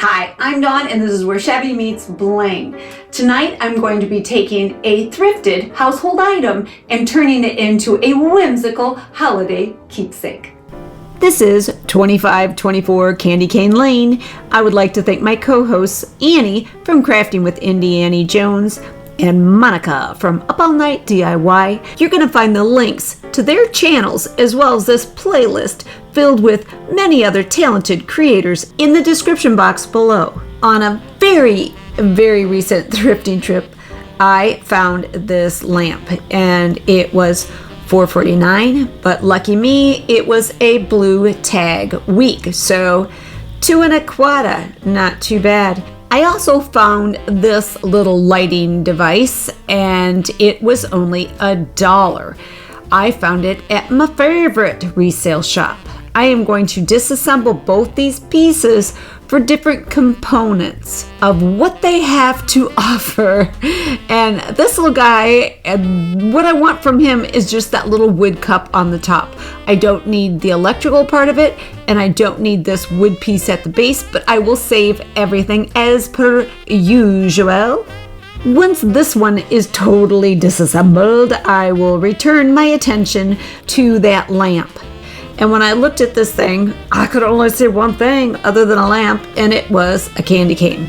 Hi, I'm Dawn and this is where Shabby meets Bling. Tonight I'm going to be taking a thrifted household item and turning it into a whimsical holiday keepsake. This is 2524 Candy Cane Lane. I would like to thank my co-hosts Annie from Crafting with Indie Annie Jones and Monica from Up All Night DIY. You're going to find the links to their channels as well as this playlist filled with many other talented creators in the description box below. On a very recent thrifting trip, I found this lamp and it was $4.49, but lucky me, it was a blue tag week, so $2.25, not too bad. I also found this little lighting device and it was only $1. I found it at my favorite resale shop. I am going to disassemble both these pieces for different components of what they have to offer. And this little guy, what I want from him is just that little wood cup on the top. I don't need the electrical part of it, and I don't need this wood piece at the base, but I will save everything as per usual. Once this one is totally disassembled, I will return my attention to that lamp. And when I looked at this thing, I could only see one thing other than a lamp, and it was a candy cane.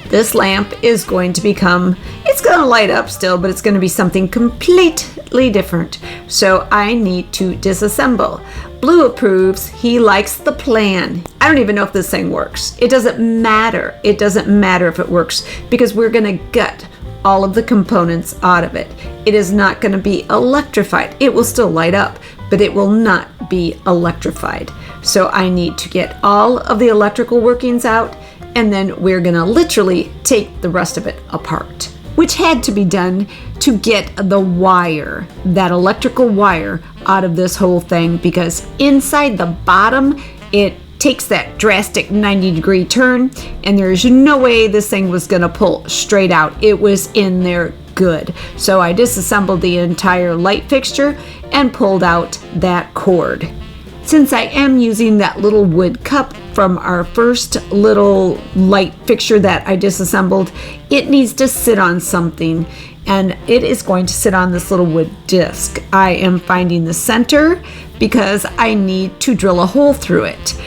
This lamp is going to become, it's going to light up still, but it's going to be something completely different. So I need to disassemble. Blue approves. He likes the plan. I don't even know if this thing works. It doesn't matter. It doesn't matter if it works because we're going to gut all of the components out of it. It is not going to be electrified. It will still light up, but it will not be electrified. So I need to get all of the electrical workings out, and then we're going to literally take the rest of it apart, which had to be done to get the wire, that electrical wire, out of this whole thing, because inside the bottom, it takes that drastic 90-degree turn, and there's no way this thing was going to pull straight out. It was in there good. So I disassembled the entire light fixture and pulled out that cord. Since I am using that little wood cup from our first little light fixture that I disassembled, it needs to sit on something, and it is going to sit on this little wood disc. I am finding the center because I need to drill a hole through it.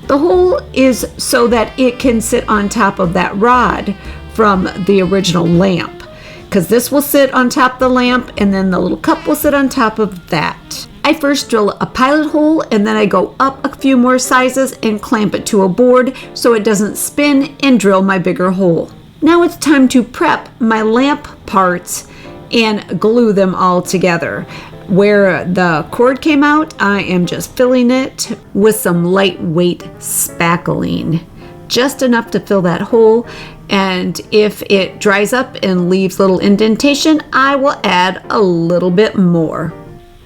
The hole is so that it can sit on top of that rod from the original lamp, because this will sit on top of the lamp and then the little cup will sit on top of that. I first drill a pilot hole and then I go up a few more sizes and clamp it to a board so it doesn't spin and drill my bigger hole. Now it's time to prep my lamp parts and glue them all together. Where the cord came out, I am just filling it with some lightweight spackling, just enough to fill that hole. And if it dries up and leaves little indentation, I will add a little bit more.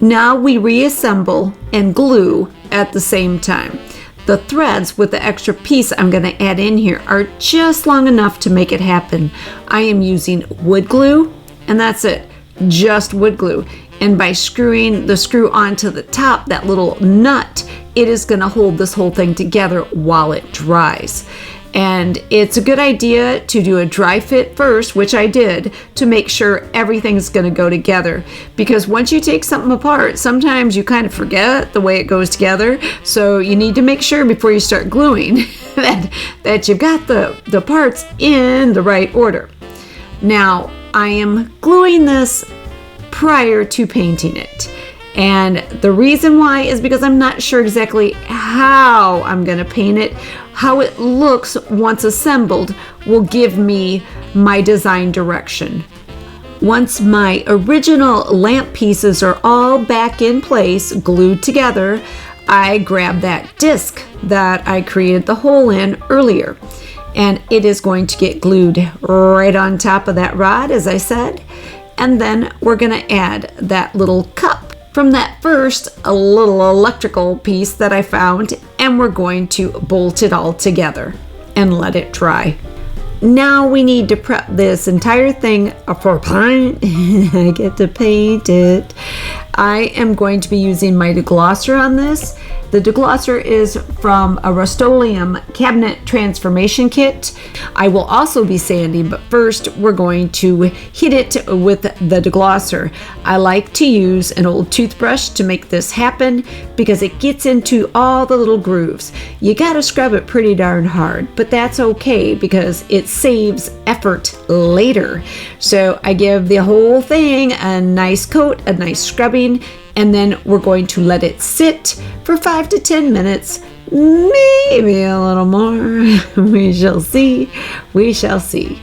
Now we reassemble and glue at the same time. The threads with the extra piece I'm going to add in here are just long enough to make it happen. I am using wood glue, and that's it, just wood glue. And by screwing the screw onto the top, that little nut, it is going to hold this whole thing together while it dries. And it's a good idea to do a dry fit first, which I did, to make sure everything's going to go together. Because once you take something apart, sometimes you kind of forget the way it goes together. So you need to make sure before you start gluing that you've got the parts in the right order. Now, I am gluing this prior to painting it. And the reason why is because I'm not sure exactly how I'm going to paint it. How it looks once assembled will give me my design direction. Once my original lamp pieces are all back in place, glued together, I grab that disc that I created the hole in earlier. And it is going to get glued right on top of that rod, as I said. And then we're going to add that little cup from that first little electrical piece that I found, and we're going to bolt it all together and let it dry. Now we need to prep this entire thing for paint. I get to paint it. I am going to be using my deglosser on this, The deglosser is from a Rust-Oleum cabinet transformation kit. I will also be sanding, but first we're going to hit it with the deglosser. I like to use an old toothbrush to make this happen because it gets into all the little grooves. You gotta scrub it pretty darn hard, but that's okay because it saves effort later. So I give the whole thing a nice coat, a nice scrubbing, and then we're going to let it sit for 5 to 10 minutes, maybe a little more. We shall see. We shall see.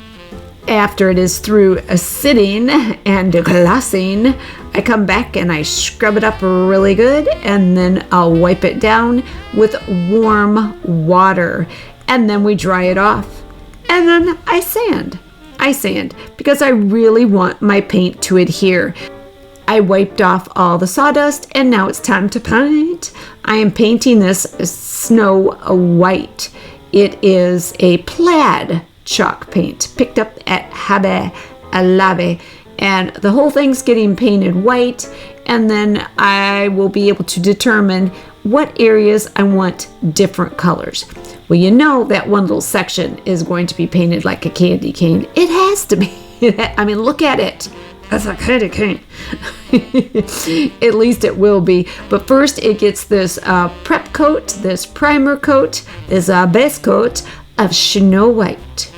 After it is through sitting and glossing, I come back and I scrub it up really good, and then I'll wipe it down with warm water, and then we dry it off. And then I sand because I really want my paint to adhere. I wiped off all the sawdust, and now it's time to paint. I am painting this snow white. It is a plaid chalk paint picked up at Shabby, and the whole thing's getting painted white, and then I will be able to determine what areas I want different colors. Well, you know that one little section is going to be painted like a candy cane. It has to be. I mean, look at it. That's a candy cane. At least it will be. But first it gets this prep coat, this primer coat, this base coat of Snow White.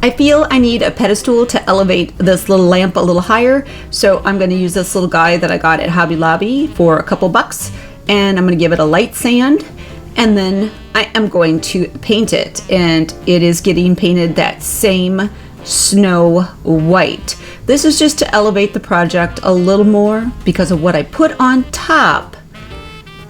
I feel I need a pedestal to elevate this little lamp a little higher, so I'm going to use this little guy that I got at Hobby Lobby for a couple bucks, and I'm going to give it a light sand, and then I am going to paint it, and it is getting painted that same Snow White. This is just to elevate the project a little more because of what I put on top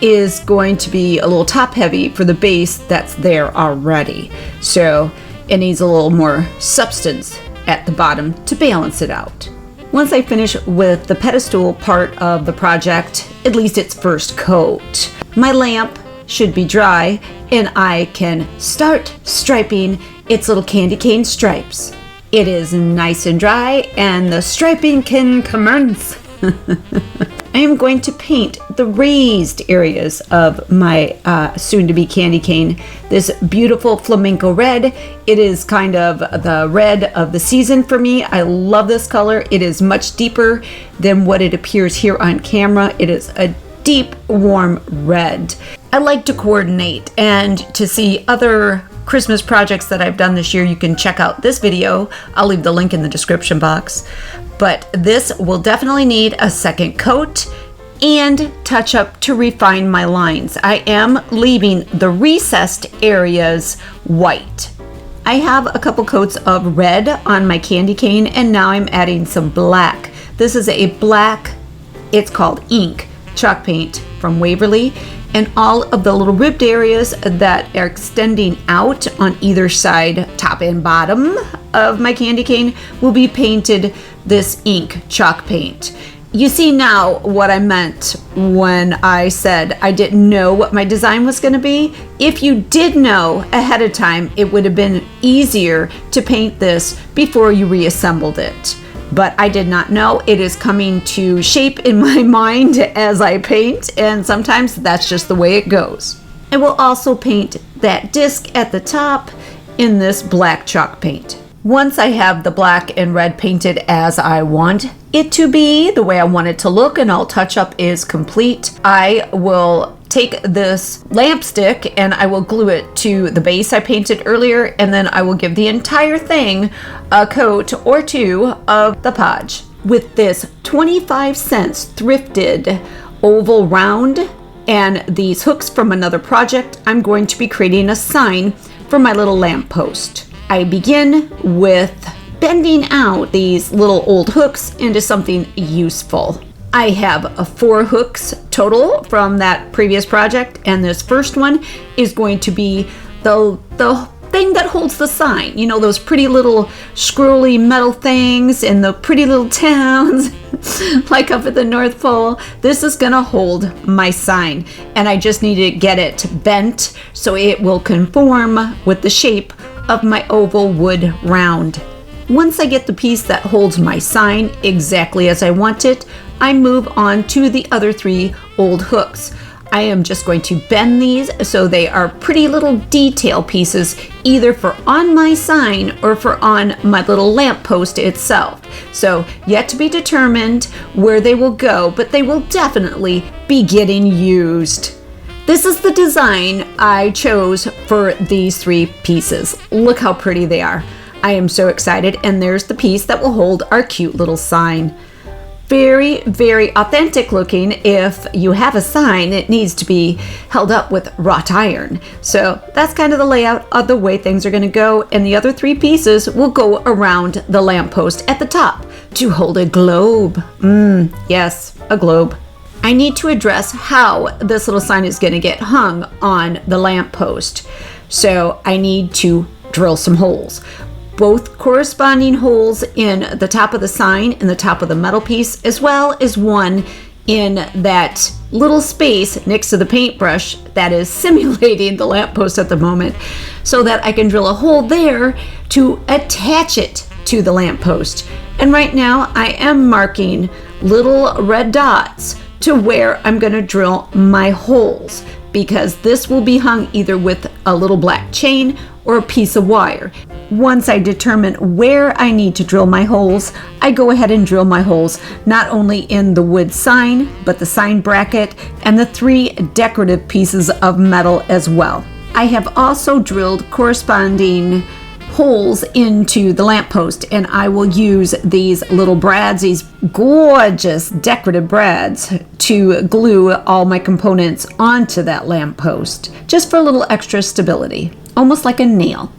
is going to be a little top heavy for the base that's there already. So it needs a little more substance at the bottom to balance it out. Once I finish with the pedestal part of the project, at least its first coat, my lamp should be dry and I can start striping its little candy cane stripes. It is nice and dry and the striping can commence. I am going to paint the raised areas of my soon-to-be candy cane. This beautiful flamenco red. It is kind of the red of the season for me. I love this color. It is much deeper than what it appears here on camera. It is a deep, warm red. I like to coordinate, and to see other Christmas projects that I've done this year, you can check out this video. I'll leave the link in the description box. But this will definitely need a second coat and touch up to refine my lines. I am leaving the recessed areas white. I have a couple coats of red on my candy cane, and now I'm adding some black. This is a black, it's called ink, chalk paint from Waverly. And all of the little ribbed areas that are extending out on either side, top and bottom of my candy cane, will be painted this ink chalk paint. You see now what I meant when I said I didn't know what my design was going to be. If you did know ahead of time, it would have been easier to paint this before you reassembled it. But I did not know. It is coming to shape in my mind as I paint, and sometimes that's just the way it goes. I will also paint that disc at the top in this black chalk paint. Once I have the black and red painted as I want it to be, the way I want it to look, and all touch up is complete, I will take this lamp stick and I will glue it to the base I painted earlier, and then I will give the entire thing a coat or two of the Podge. With this 25 cents thrifted oval round and these hooks from another project, I'm going to be creating a sign for my little lamp post. I begin with bending out these little old hooks into something useful. I have 4 hooks total from that previous project, and this first one is going to be the thing that holds the sign. You know, those pretty little scrolly metal things in the pretty little towns like up at the North Pole. This is gonna hold my sign, and I just need to get it bent so it will conform with the shape of my oval wood round. Once I get the piece that holds my sign exactly as I want it, I move on to the other 3 old hooks. I am just going to bend these so they are pretty little detail pieces, either for on my sign or for on my little lamppost itself. So yet to be determined where they will go, but they will definitely be getting used. This is the design I chose for these 3 pieces. Look how pretty they are. I am so excited, and there's the piece that will hold our cute little sign. Very, very authentic looking. If you have a sign, it needs to be held up with wrought iron. So that's kind of the layout of the way things are going to go, and the other 3 pieces will go around the lamppost at the top to hold a globe. Yes, a globe. I need to address how this little sign is going to get hung on the lamppost. So I need to drill some holes. Both corresponding holes in the top of the sign and the top of the metal piece, as well as one in that little space next to the paintbrush that is simulating the lamppost at the moment, so that I can drill a hole there to attach it to the lamppost. And right now I am marking little red dots to where I'm going to drill my holes, because this will be hung either with a little black chain or a piece of wire. Once I determine where I need to drill my holes, I go ahead and drill my holes not only in the wood sign, but the sign bracket and the 3 decorative pieces of metal as well. I have also drilled corresponding holes into the lamppost, and I will use these little brads, these gorgeous decorative brads, to glue all my components onto that lamppost, just for a little extra stability, almost like a nail.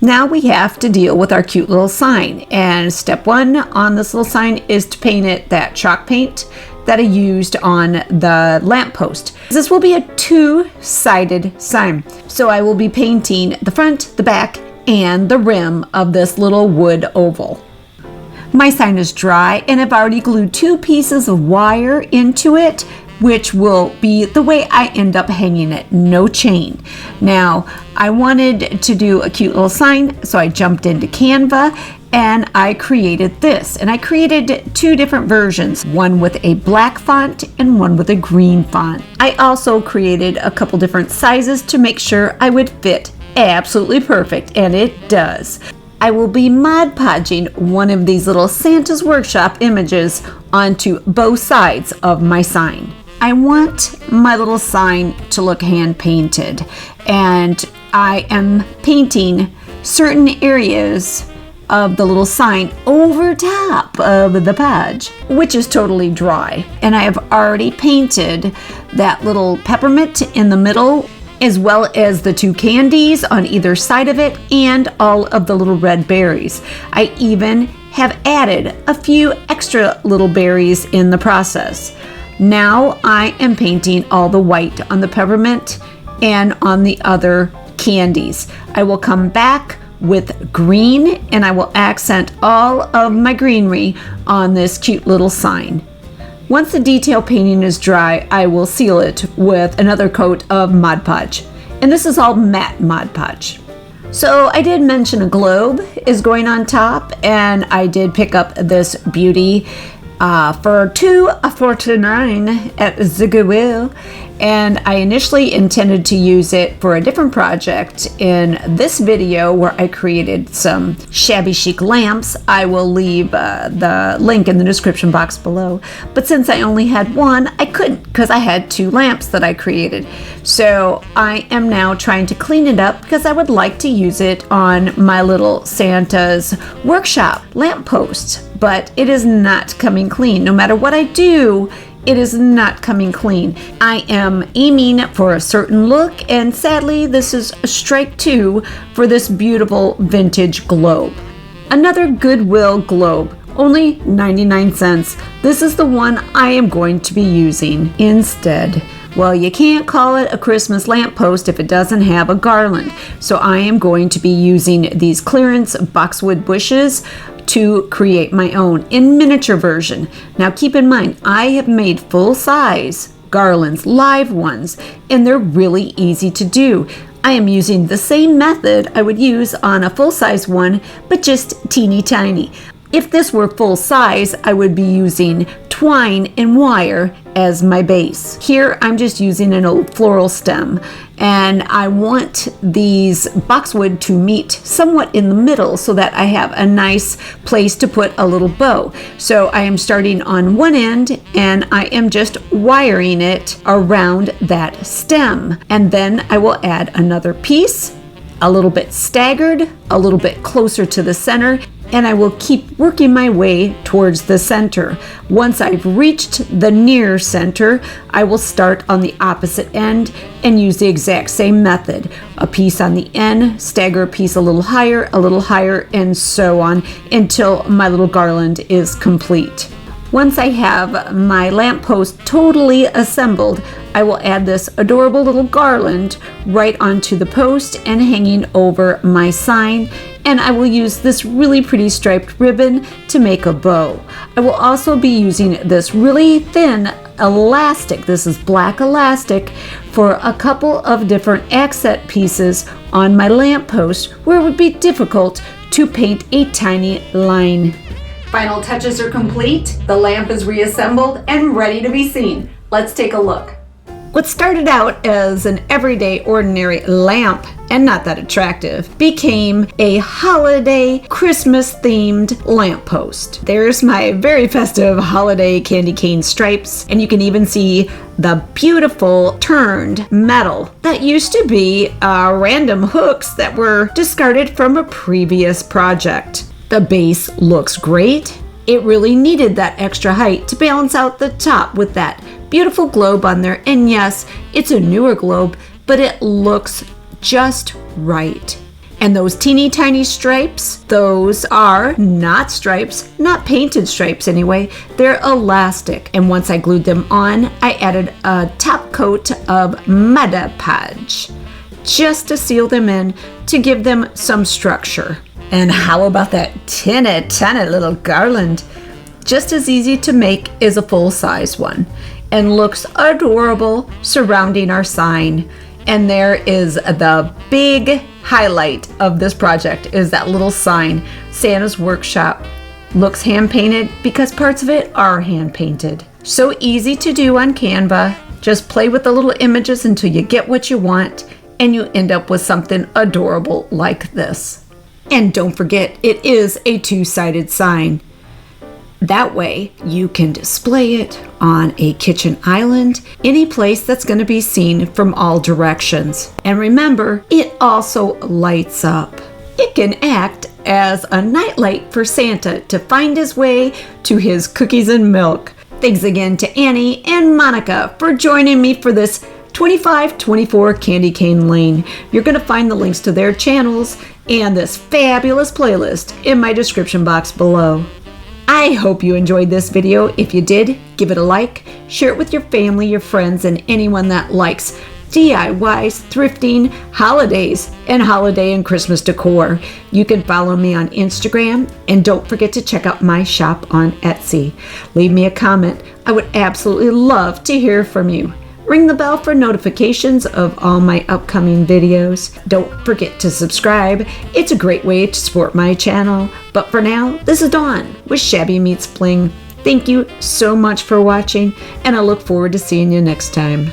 Now we have to deal with our cute little sign, and step 1 on this little sign is to paint it that chalk paint that I used on the lamppost. This will be a 2-sided sign, so I will be painting the front, the back, and the rim of this little wood oval. My sign is dry, and I've already glued 2 pieces of wire into it, which will be the way I end up hanging it, no chain. Now, I wanted to do a cute little sign, so I jumped into Canva and I created this. And I created 2 different versions, one with a black font and one with a green font. I also created a couple different sizes to make sure I would fit absolutely perfect, and it does. I will be Mod Podging one of these little Santa's Workshop images onto both sides of my sign. I want my little sign to look hand painted, and I am painting certain areas of the little sign over top of the podge, which is totally dry. And I have already painted that little peppermint in the middle, as well as the 2 candies on either side of it, and all of the little red berries. I even have added a few extra little berries in the process. Now I am painting all the white on the peppermint and on the other candies. I will come back with green, and I will accent all of my greenery on this cute little sign. Once the detail painting is dry, I will seal it with another coat of Mod Podge. And this is all matte Mod Podge. So I did mention a globe is going on top, and I did pick up this beauty for $2.49 at the Goodwill. And I initially intended to use it for a different project in this video where I created some shabby chic lamps. I will leave the link in the description box below. But since I only had one, I couldn't, because I had 2 lamps that I created. So I am now trying to clean it up because I would like to use it on my little Santa's Workshop lamppost. But it is not coming clean. No matter what I do, it is not coming clean. I am aiming for a certain look, and sadly, this is a strike 2 for this beautiful vintage globe. Another Goodwill globe, only 99 cents. This is the one I am going to be using instead. Well, you can't call it a Christmas lamppost if it doesn't have a garland. So I am going to be using these clearance boxwood bushes to create my own in miniature version. Now keep in mind, I have made full size garlands, live ones, and they're really easy to do. I am using the same method I would use on a full size one, but just teeny tiny. If this were full size, I would be using twine and wire as my base. Here I'm just using an old floral stem, and I want these boxwood to meet somewhat in the middle so that I have a nice place to put a little bow. So I am starting on one end and I am just wiring it around that stem, and then I will add another piece, a little bit staggered, a little bit closer to the center, and I will keep working my way towards the center. Once I've reached the near center, I will start on the opposite end and use the exact same method. A piece on the end, stagger a piece a little higher, and so on until my little garland is complete. Once I have my lamppost totally assembled, I will add this adorable little garland right onto the post and hanging over my sign, and I will use this really pretty striped ribbon to make a bow. I will also be using this really thin elastic, this is black elastic, for a couple of different accent pieces on my lamppost where it would be difficult to paint a tiny line. Final touches are complete, the lamp is reassembled and ready to be seen. Let's take a look. What started out as an everyday ordinary lamp and not that attractive became a holiday Christmas themed lamppost. There's my very festive holiday candy cane stripes, and you can even see the beautiful turned metal that used to be random hooks that were discarded from a previous project. The base looks great. It really needed that extra height to balance out the top with that beautiful globe on there. And yes, it's a newer globe, but it looks just right. And those teeny tiny stripes, those are not stripes, not painted stripes anyway. They're elastic. And once I glued them on, I added a top coat of Mod Podge just to seal them in, to give them some structure. And how about that teeny little garland? Just as easy to make as a full-size one, and looks adorable surrounding our sign. And there is the big highlight of this project, is that little sign, Santa's Workshop. Looks hand-painted because parts of it are hand-painted. So easy to do on Canva. Just play with the little images until you get what you want, and you end up with something adorable like this. And don't forget, it is a two-sided sign. That way you can display it on a kitchen island, any place that's going to be seen from all directions. And remember, it also lights up. It can act as a nightlight for Santa to find his way to his cookies and milk. Thanks again to Annie and Monica for joining me for this 2524 Candy Cane Lane. You're going to find the links to their channels and this fabulous playlist in my description box below. I hope you enjoyed this video. If you did, give it a like, share it with your family, your friends, and anyone that likes DIYs, thrifting, holidays, and holiday and Christmas decor. You can follow me on Instagram, and don't forget to check out my shop on Etsy. Leave me a comment. I would absolutely love to hear from you. Ring the bell for notifications of all my upcoming videos. Don't forget to subscribe. It's a great way to support my channel. But for now, this is Dawn with Shabby Meets Bling. Thank you so much for watching, and I look forward to seeing you next time.